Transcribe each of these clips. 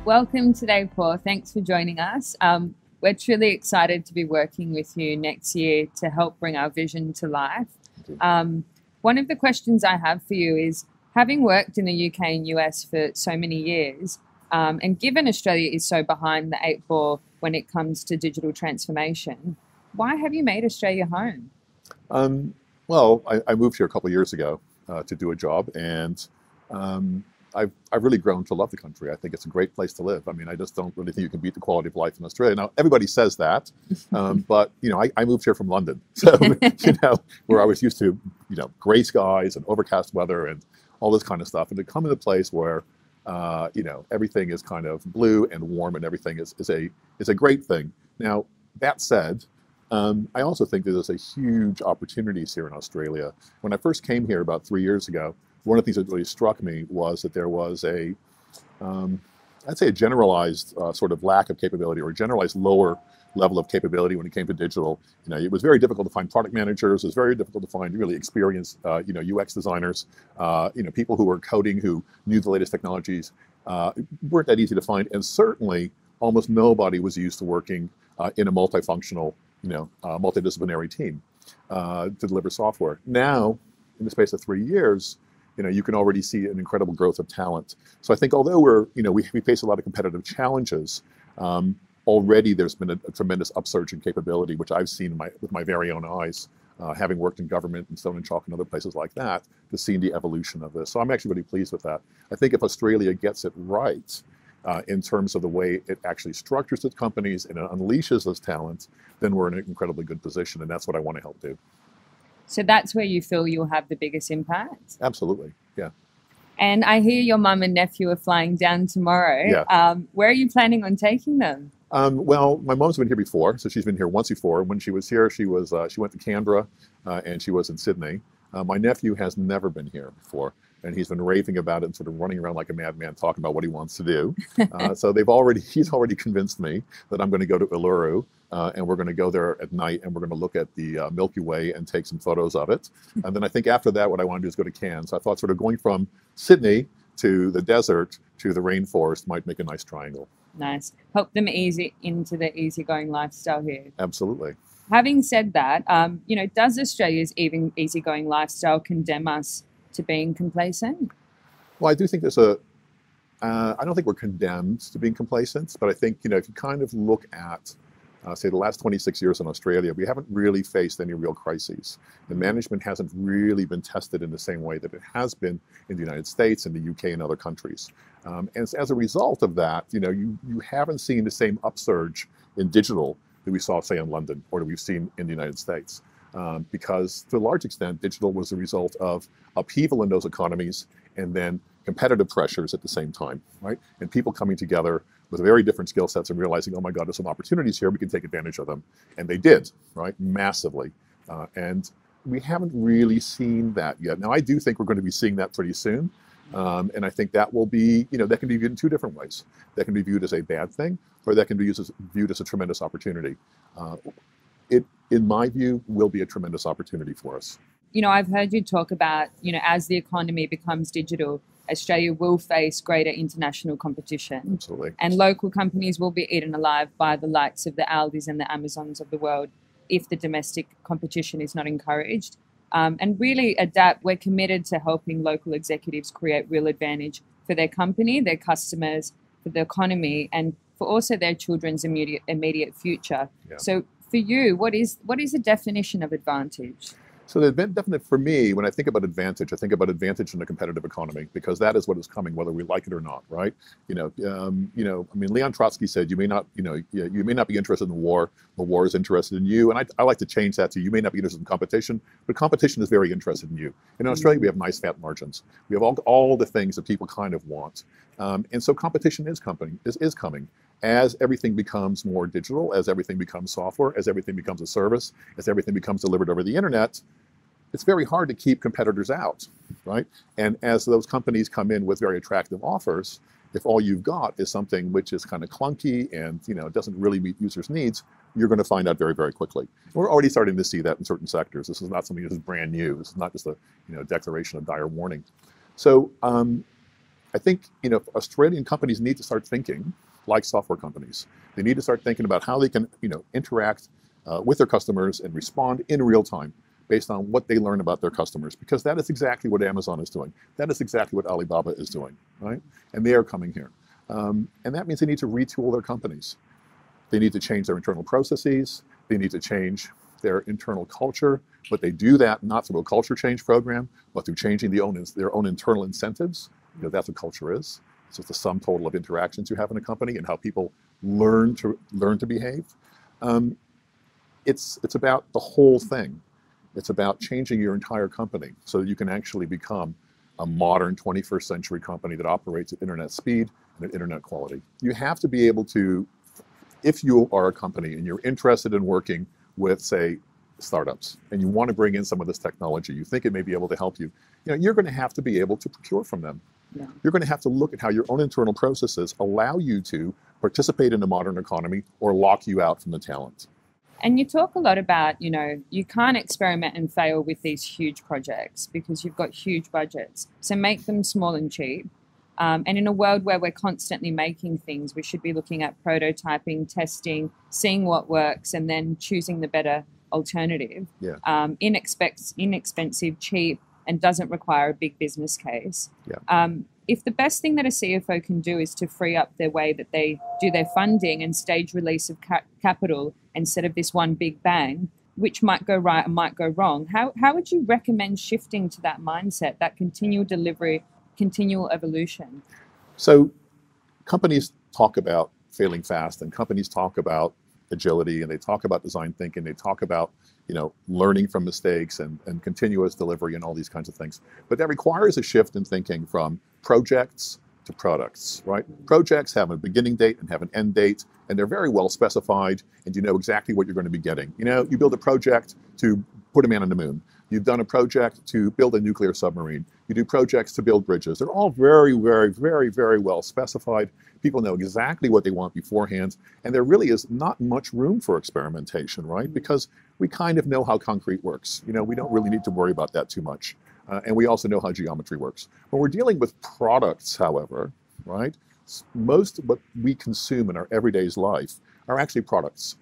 Welcome today, Paul. Thanks for joining us. We're truly excited to be working with you next year to help bring our vision to life. One of the questions I have for you is, having worked in the UK and US for so many years, and given Australia is so behind the 8 ball when it comes to digital transformation, why have you made Australia home? Well, I moved here a couple of years ago to do a job, and I've really grown to love the country. I think it's a great place to live. I mean, I just don't really think you can beat the quality of life in Australia. Now, everybody says that, but I moved here from London, so where I was used to gray skies and overcast weather and all this kind of stuff, and to come in a place where everything is kind of blue and warm and everything is a great thing. Now, that said, I also think that there's a huge opportunities here in Australia. When I first came here about 3 years ago, one of the things that really struck me was that there was I'd say a generalized sort of lack of capability, or a generalized lower level of capability when it came to digital. It was very difficult to find product managers. It was very difficult to find really experienced, UX designers, people who were coding, who knew the latest technologies. Weren't that easy to find, and certainly almost nobody was used to working in a multifunctional, multidisciplinary team to deliver software. Now, in the space of 3 years, you can already see an incredible growth of talent. So I think although we face a lot of competitive challenges, already there's been a tremendous upsurge in capability, which I've seen with my very own eyes, having worked in government and Stone and Chalk and other places like that, to see the evolution of this. So I'm actually really pleased with that. I think if Australia gets it right, in terms of the way it actually structures its companies and it unleashes those talents, then we're in an incredibly good position, and that's what I want to help do. So that's where you feel you'll have the biggest impact? Absolutely, yeah. And I hear your mum and nephew are flying down tomorrow. Yeah. Where are you planning on taking them? Well, my mom's been here before, so she's been here once before. When she was here, she went to Canberra, and she was in Sydney. My nephew has never been here before, and he's been raving about it and sort of running around like a madman talking about what he wants to do. So he's already convinced me that I'm going to go to Uluru, and we're going to go there at night, and we're going to look at the Milky Way and take some photos of it. And then I think after that, what I want to do is go to Cairns. So I thought sort of going from Sydney to the desert to the rainforest might make a nice triangle. Nice. Help them ease into the easygoing lifestyle here. Absolutely. Having said that, does Australia's easygoing lifestyle condemn us to being complacent? Well, I do think there's I don't think we're condemned to being complacent, but I think, if you kind of look at, say, the last 26 years in Australia, we haven't really faced any real crises. The management hasn't really been tested in the same way that it has been in the United States and the UK and other countries. And as a result of that, you haven't seen the same upsurge in digital that we saw, say, in London, or that we've seen in the United States. Because to a large extent, digital was the result of upheaval in those economies and then competitive pressures at the same time, right? And people coming together with very different skill sets and realizing, oh my God, there's some opportunities here, we can take advantage of them. And they did, right? Massively. And we haven't really seen that yet. Now, I do think we're going to be seeing that pretty soon. And I think that will be, that can be viewed in two different ways. That can be viewed as a bad thing, or that can be viewed as a tremendous opportunity. It, in my view, will be a tremendous opportunity for us. I've heard you talk about, as the economy becomes digital, Australia will face greater international competition. Absolutely. And local companies will be eaten alive by the likes of the Aldis and the Amazons of the world if the domestic competition is not encouraged. And really adapt. We're committed to helping local executives create real advantage for their company, their customers, for the economy, and for also their children's immediate future. Yeah. So for you, what is the definition of advantage? So the definite for me, when I think about advantage, I think about advantage in a competitive economy, because that is what is coming, whether we like it or not, right? Leon Trotsky said, you may not be interested in war, but war is interested in you. And I like to change that to, you may not be interested in competition, but competition is very interested in you. In Australia, we have nice fat margins. We have all the things that people kind of want. And so competition is coming. As everything becomes more digital, as everything becomes software, as everything becomes a service, as everything becomes delivered over the internet, it's very hard to keep competitors out, right? And as those companies come in with very attractive offers, if all you've got is something which is kind of clunky and doesn't really meet users' needs, you're going to find out very, very quickly. We're already starting to see that in certain sectors. This is not something that is brand new. This is not just a declaration of dire warning. So I think, Australian companies need to start thinking like software companies. They need to start thinking about how they can, interact with their customers and respond in real time based on what they learn about their customers, because that is exactly what Amazon is doing. That is exactly what Alibaba is doing, right? And they are coming here. And that means they need to retool their companies. They need to change their internal processes. They need to change their internal culture, but they do that not through a culture change program, but through changing their own internal incentives. That's what culture is. It's just the sum total of interactions you have in a company and how people learn to behave. It's about the whole thing. It's about changing your entire company so that you can actually become a modern 21st century company that operates at internet speed and at internet quality. You have to be able to, if you are a company and you're interested in working with, say, startups, and you want to bring in some of this technology, you think it may be able to help you, you're going to have to be able to procure from them. Yeah. You're going to have to look at how your own internal processes allow you to participate in the modern economy or lock you out from the talent. And you talk a lot about, you can't experiment and fail with these huge projects because you've got huge budgets. So make them small and cheap. And in a world where we're constantly making things, we should be looking at prototyping, testing, seeing what works, and then choosing the better alternative. Yeah. Inexpensive, cheap, and doesn't require a big business case. Yeah. If the best thing that a CFO can do is to free up their way that they do their funding and stage release of capital instead of this one big bang, which might go right and might go wrong, how would you recommend shifting to that mindset, that continual delivery, continual evolution? So companies talk about failing fast, and companies talk about agility, and they talk about design thinking, they talk about learning from mistakes and continuous delivery and all these kinds of things. But that requires a shift in thinking from projects to products, right? Projects have a beginning date and have an end date, and they're very well specified, and you know exactly what you're going to be getting. You build a project to put a man on the moon. You've done a project to build a nuclear submarine. You do projects to build bridges. They're all very, very, very, very well specified. People know exactly what they want beforehand, and there really is not much room for experimentation, right? Because we kind of know how concrete works. We don't really need to worry about that too much. And we also know how geometry works. When we're dealing with products, however, right, most of what we consume in our everyday life are actually products,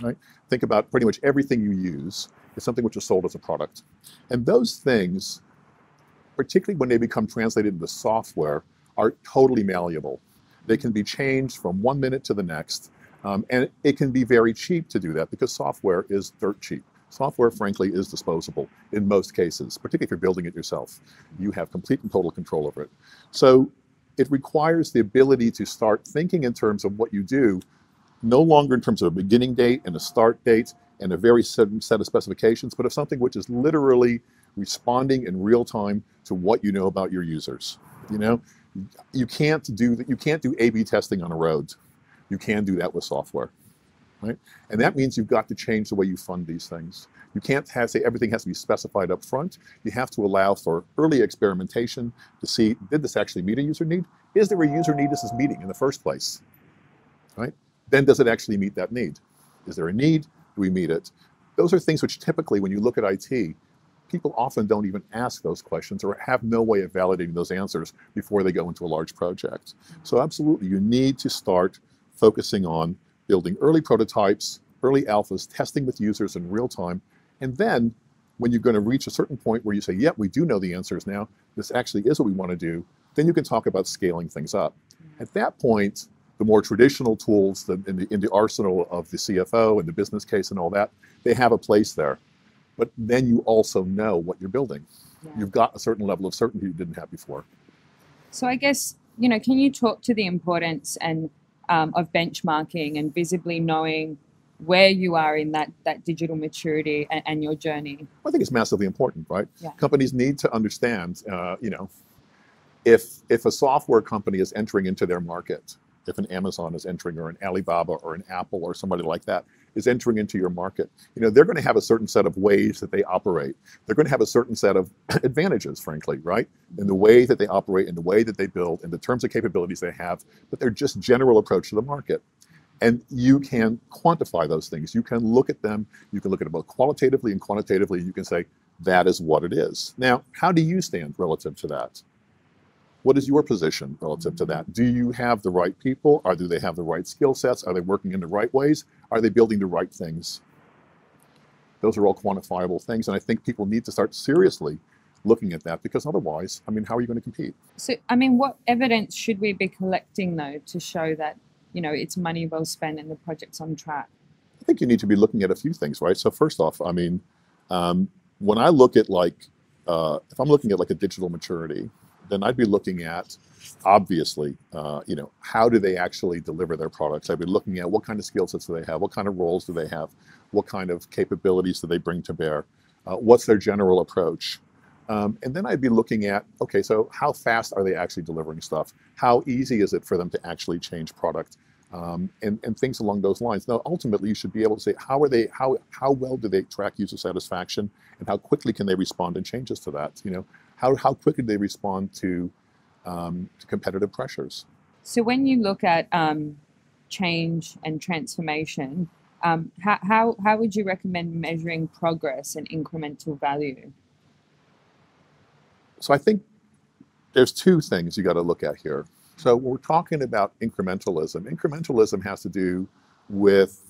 right? Think about pretty much everything you use is something which is sold as a product. And those things, particularly when they become translated into software, are totally malleable. They can be changed from 1 minute to the next. And it can be very cheap to do that because software is dirt cheap. Software, frankly, is disposable in most cases, particularly if you're building it yourself. You have complete and total control over it. So it requires the ability to start thinking in terms of what you do, no longer in terms of a beginning date and a start date and a very certain set of specifications, but of something which is literally responding in real time to what you know about your users. You can't do A/B testing on a road. You can do that with software. Right? And that means you've got to change the way you fund these things. You can't say everything has to be specified up front. You have to allow for early experimentation to see, did this actually meet a user need? Is there a user need this is meeting in the first place? Right? Then does it actually meet that need? Is there a need? Do we meet it? Those are things which typically, when you look at IT, people often don't even ask those questions or have no way of validating those answers before they go into a large project. So absolutely, you need to start focusing on building early prototypes, early alphas, testing with users in real time. And then when you're going to reach a certain point where you say, we do know the answers now, this actually is what we want to do, then you can talk about scaling things up. At that point, the more traditional tools in the arsenal of the CFO and the business case and all that, they have a place there. But then you also know what you're building. Yeah. You've got a certain level of certainty you didn't have before. So I guess, can you talk to the importance of benchmarking and visibly knowing where you are in that digital maturity and your journey? I think it's massively important, right? Yeah. Companies need to understand, if a software company is entering into their market, if an Amazon is entering, or an Alibaba or an Apple or somebody like that is entering into your market, they're going to have a certain set of ways that they operate. They're going to have a certain set of advantages, frankly, right? In the way that they operate, in the way that they build, in the terms of capabilities they have, but they're just general approach to the market. And you can quantify those things. You can look at them. You can look at them both qualitatively and quantitatively. You can say, that is what it is. Now, how do you stand relative to that? What is your position relative to that? Do you have the right people? Or do they have the right skill sets? Are they working in the right ways? Are they building the right things? Those are all quantifiable things, and I think people need to start seriously looking at that, because otherwise, I mean, how are you going to compete? So, I mean, what evidence should we be collecting, though, to show that, you know, it's money well spent and the project's on track? I think you need to be looking at a few things, right? So first off, I mean, when I look at like, if I'm looking at like a digital maturity, then I'd be looking at, obviously, you know, how do they actually deliver their products? I'd be looking at what kind of skill sets do they have? What kind of roles do they have? What kind of capabilities do they bring to bear? What's their general approach? And then I'd be looking at, okay, so how fast are they actually delivering stuff? How easy is it for them to actually change product? And things along those lines. Now, ultimately, you should be able to say, how well do they track user satisfaction, and how quickly can they respond to changes to that? You know, how quickly do they respond to competitive pressures? So when you look at change and transformation, how would you recommend measuring progress and incremental value? So I think there's two things you got to look at here. So when we're talking about incrementalism has to do with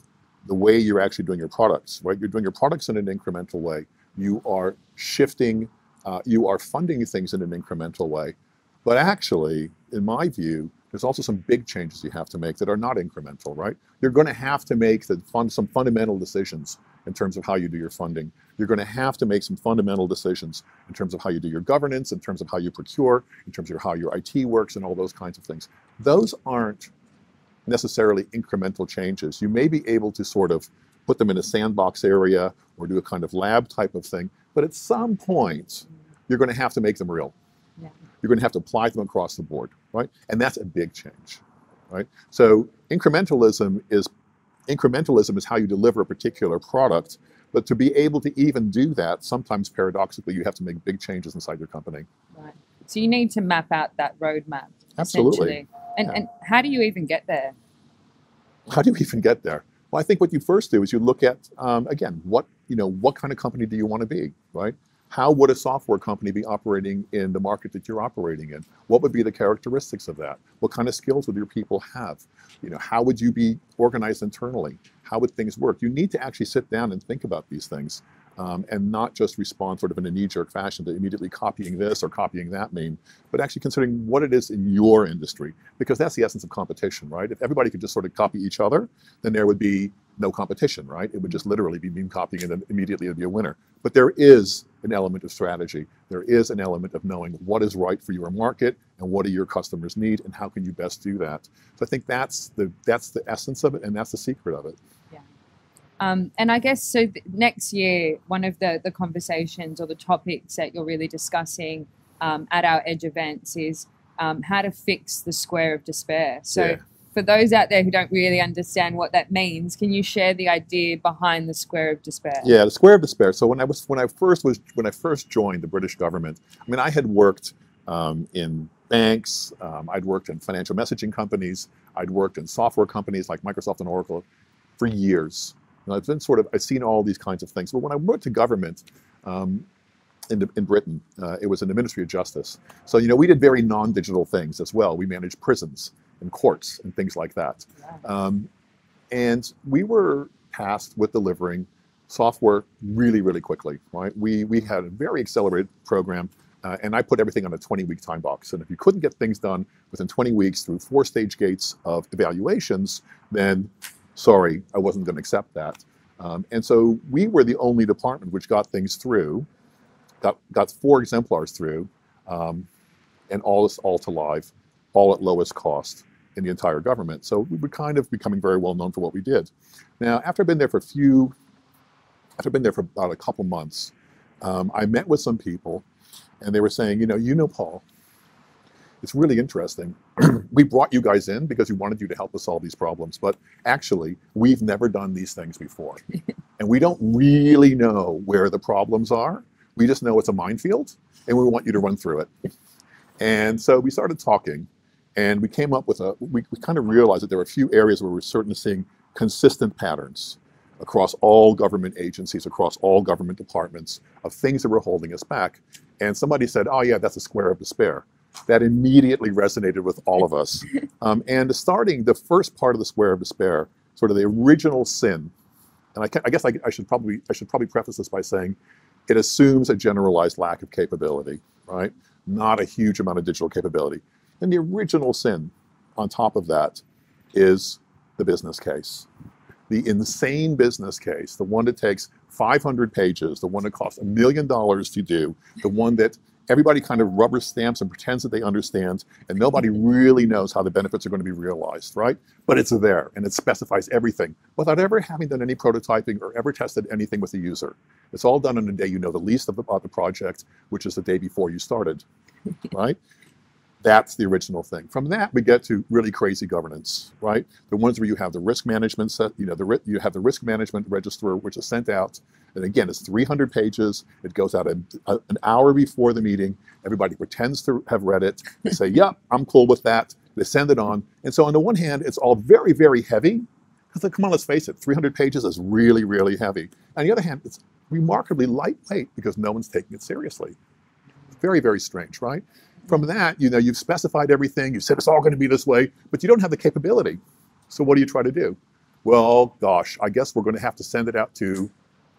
the way you're actually doing your products, right? You're doing your products in an incremental way. You are shifting, you are funding things in an incremental way. But actually, in my view, there's also some big changes you have to make that are not incremental, right? You're going to have to make some fundamental decisions in terms of how you do your funding. You're going to have to make some fundamental decisions in terms of how you do your governance, in terms of how you procure, in terms of how your IT works, and all those kinds of things. Those aren't necessarily incremental changes. You may be able to sort of put them in a sandbox area or do a kind of lab type of thing, but at some point, you're going to have to make them real. Yeah. You're going to have to apply them across the board, right? And that's a big change, right? So incrementalism is how you deliver a particular product, but to be able to even do that, sometimes paradoxically, you have to make big changes inside your company. Right. So you need to map out that roadmap. Absolutely. And how do you even get there? How do you even get there? Well, I think what you first do is you look at, again, what kind of company do you want to be, right? How would a software company be operating in the market that you're operating in? What would be the characteristics of that? What kind of skills would your people have? You know, how would you be organized internally? How would things work? You need to actually sit down and think about these things, and not just respond sort of in a knee-jerk fashion to immediately copying this or copying that meme, but actually considering what it is in your industry, because that's the essence of competition, right? If everybody could just sort of copy each other, then there would be no competition, right? It would just literally be meme copying, and then immediately it'd be a winner. But there is an element of strategy. There is an element of knowing what is right for your market and what do your customers need and how can you best do that. So I think that's the essence of it, and that's the secret of it. Yeah. And I guess so next year, one of the conversations or the topics that you're really discussing at our Edge events is how to fix the square of despair. So. Yeah. For those out there who don't really understand what that means, can you share the idea behind the square of despair? Yeah, the square of despair. So when I first joined the British government, I mean, I had worked in banks, I'd worked in financial messaging companies, I'd worked in software companies like Microsoft and Oracle for years. And I've seen all these kinds of things. But when I went to government in Britain, it was in the Ministry of Justice. So we did very non-digital things as well. We managed prisons and courts and things like that. And we were tasked with delivering software really, really quickly, right? We had a very accelerated program, and I put everything on a 20-week time box. And if you couldn't get things done within 20 weeks through 4 stage gates of evaluations, then sorry, I wasn't going to accept that. And so we were the only department which got things through, got 4 exemplars through, and all to live, all at lowest cost in the entire government. So we were kind of becoming very well known for what we did. Now, after I've been there for about a couple months, I met with some people, and they were saying, Paul, it's really interesting. We brought you guys in because we wanted you to help us solve these problems, but actually, we've never done these things before. And we don't really know where the problems are. We just know it's a minefield, and we want you to run through it. And so we started talking, and we came up with we kind of realized that there were a few areas where we're certainly seeing consistent patterns across all government agencies, across all government departments, of things that were holding us back. And somebody said, oh yeah, that's a square of despair. that immediately resonated with all of us. And starting the first part of the Square of Despair, sort of the original sin, and I guess I should probably preface this by saying it assumes a generalized lack of capability, right? Not a huge amount of digital capability. And the original sin on top of that is the business case. The insane business case, the one that takes 500 pages, the one that costs $1 million to do, the one that everybody kind of rubber stamps and pretends that they understand, and nobody really knows how the benefits are going to be realized, right? But it's there, and it specifies everything without ever having done any prototyping or ever tested anything with the user. It's all done on the day you know the least about the project, which is the day before you started, right? That's the original thing. From that, we get to really crazy governance, right? The ones where you have the risk management set, you have the risk management register, which is sent out. And again, it's 300 pages. It goes out an hour before the meeting. Everybody pretends to have read it. They say, yep, I'm cool with that. They send it on. And so on the one hand, it's all very, very heavy. Because come on, let's face it, 300 pages is really, really heavy. On the other hand, it's remarkably lightweight because no one's taking it seriously. It's very, very strange, right? From that, you've specified everything, you said it's all going to be this way, but you don't have the capability. So what do you try to do? Well, gosh, I guess we're going to have to send it out to,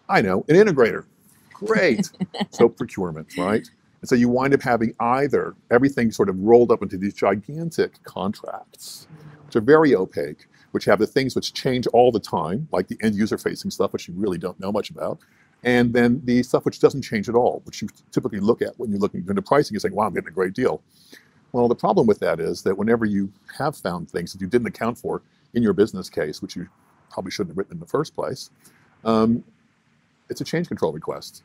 I know, an integrator. Great. So procurement, right? And so you wind up having either everything sort of rolled up into these gigantic contracts, which are very opaque, which have the things which change all the time, like the end user facing stuff, which you really don't know much about. And then the stuff which doesn't change at all, which you typically look at when you're looking into pricing, you're saying, wow, I'm getting a great deal. Well, the problem with that is that whenever you have found things that you didn't account for in your business case, which you probably shouldn't have written in the first place, it's a change control request.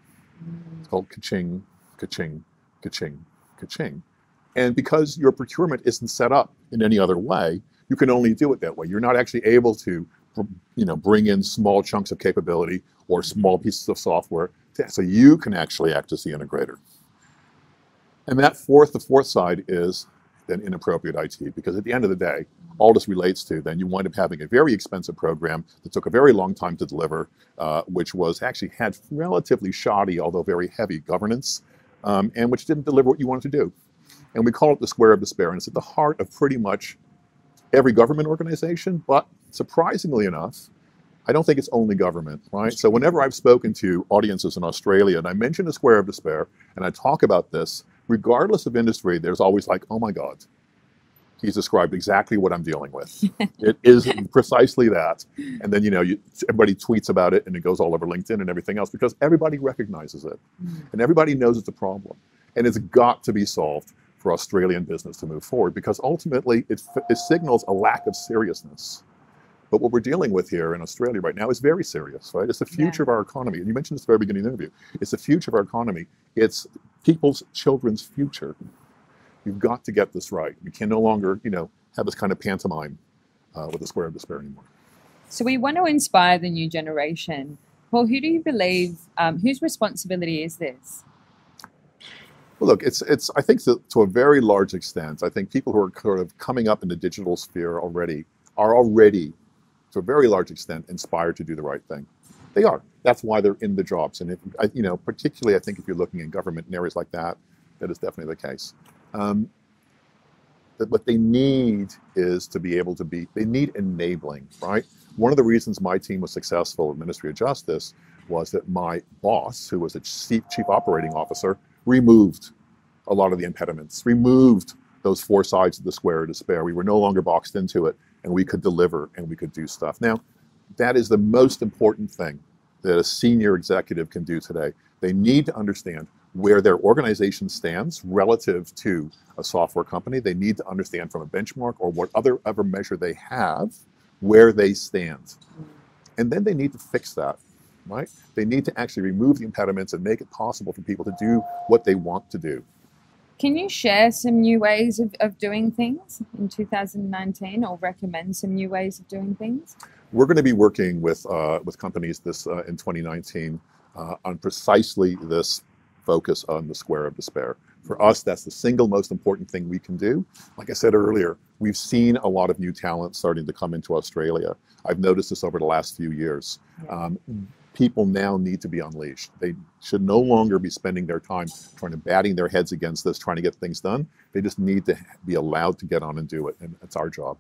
It's called ka-ching, ka-ching, ka-ching, ka-ching. And because your procurement isn't set up in any other way, you can only do it that way. You're not actually able to bring in small chunks of capability or small pieces of software so you can actually act as the integrator. And the fourth side is then inappropriate IT, because at the end of the day, all this relates to then you wind up having a very expensive program that took a very long time to deliver, which had relatively shoddy, although very heavy governance, and which didn't deliver what you wanted to do. And we call it the Square of Despair, and it's at the heart of pretty much every government organization, but surprisingly enough, I don't think it's only government, right? So whenever I've spoken to audiences in Australia and I mention the Square of Despair and I talk about this, regardless of industry, there's always like, oh my God, he's described exactly what I'm dealing with. It is precisely that. And then, everybody tweets about it and it goes all over LinkedIn and everything else because everybody recognizes it and everybody knows it's a problem. And it's got to be solved for Australian business to move forward because ultimately it signals a lack of seriousness. But what we're dealing with here in Australia right now is very serious, right? It's the future of our economy. And you mentioned this at the very beginning of the interview. It's the future of our economy. It's people's children's future. You've got to get this right. We can no longer, have this kind of pantomime with the Square of Despair anymore. So we want to inspire the new generation. Paul, who do you believe, whose responsibility is this? Well, look, it's. I think to a very large extent, I think people who are sort of coming up in the digital sphere are already, to a very large extent, inspired to do the right thing. They are. That's why they're in the jobs. And particularly, I think if you're looking in government in areas like that, that is definitely the case. That what they need is to be able to they need enabling, right? One of the reasons my team was successful at Ministry of Justice was that my boss, who was a chief operating officer, removed a lot of the impediments, removed those four sides of the Square of Despair. We were no longer boxed into it, and we could deliver and we could do stuff. Now, that is the most important thing that a senior executive can do today. They need to understand where their organization stands relative to a software company. They need to understand from a benchmark or whatever measure they have where they stand. And then they need to fix that, right? They need to actually remove the impediments and make it possible for people to do what they want to do. Can you share some new ways of doing things in 2019 or recommend some new ways of doing things? We're going to be working with companies in 2019 on precisely this focus on the Square of Despair. For us, that's the single most important thing we can do. Like I said earlier, we've seen a lot of new talent starting to come into Australia. I've noticed this over the last few years. people now need to be unleashed. They should no longer be spending their time trying to batting their heads against this, trying to get things done. They just need to be allowed to get on and do it, and it's our job.